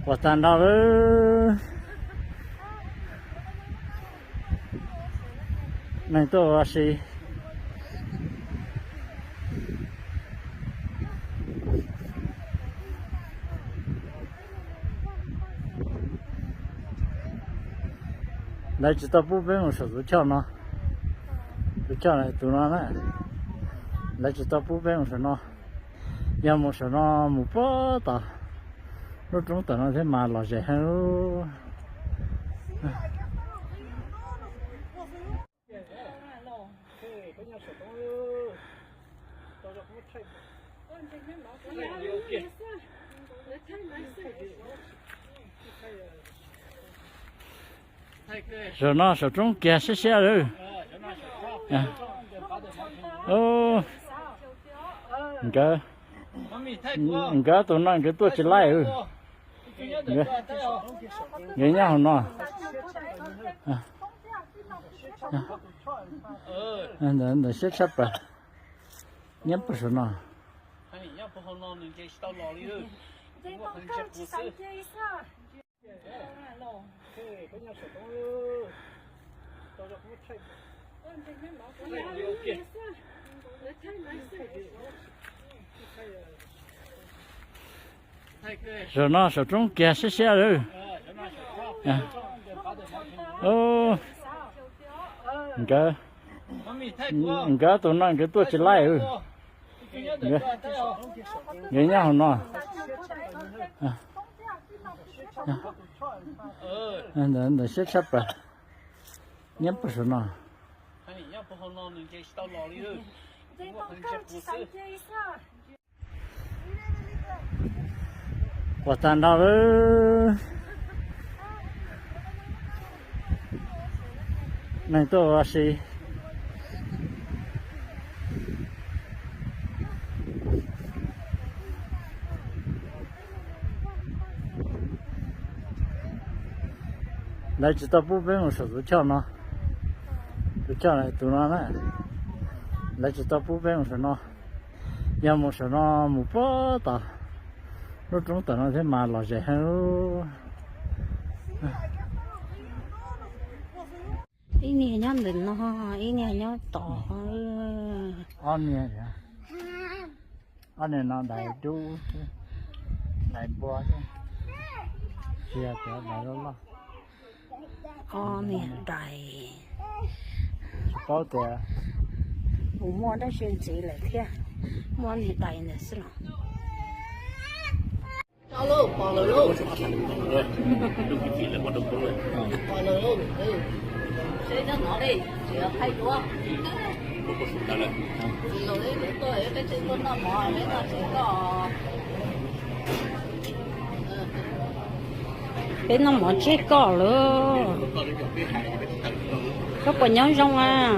我站到了，那多是。来知道不被我手指跳呢，就跳来读了呢。来知道不被我说呢，要么说呢没报道，那种等那些马老些很喽。手呢手中给是下喽，哦，你个多那个多起来哦，人家好呢，那些吃吧，你不是呢。手呢手中给是下喽，哦，你个多那个多起来哦，人家好呢，那些吃吧，你不是呢。我站到了，那多是。来知道不被我手指跳呢，就跳来读了呢。来知道不被我说呢，要么说呢没报道，那种等那些马老些很喽。一年nhau đỉnh nó ha,一年nhau tỏ. Anh nè, anh nè nó đại chú, đại bò chứ, chia cho đại đó. Nè đại. Có tiền. Mua đã xuyên gì lại thế, mua nè đại nè xí nào. Alo, bỏ lời luôn. Bỏ lời luôn. Sẽ cho nó đi, chỉ là thay đúng không? Chỉ rồi đấy, để tôi cái chuyện con nó mỏi, đấy là chỉ có... Bên nó mỏi chết cỏ luôn. Có quả nhóm rong à.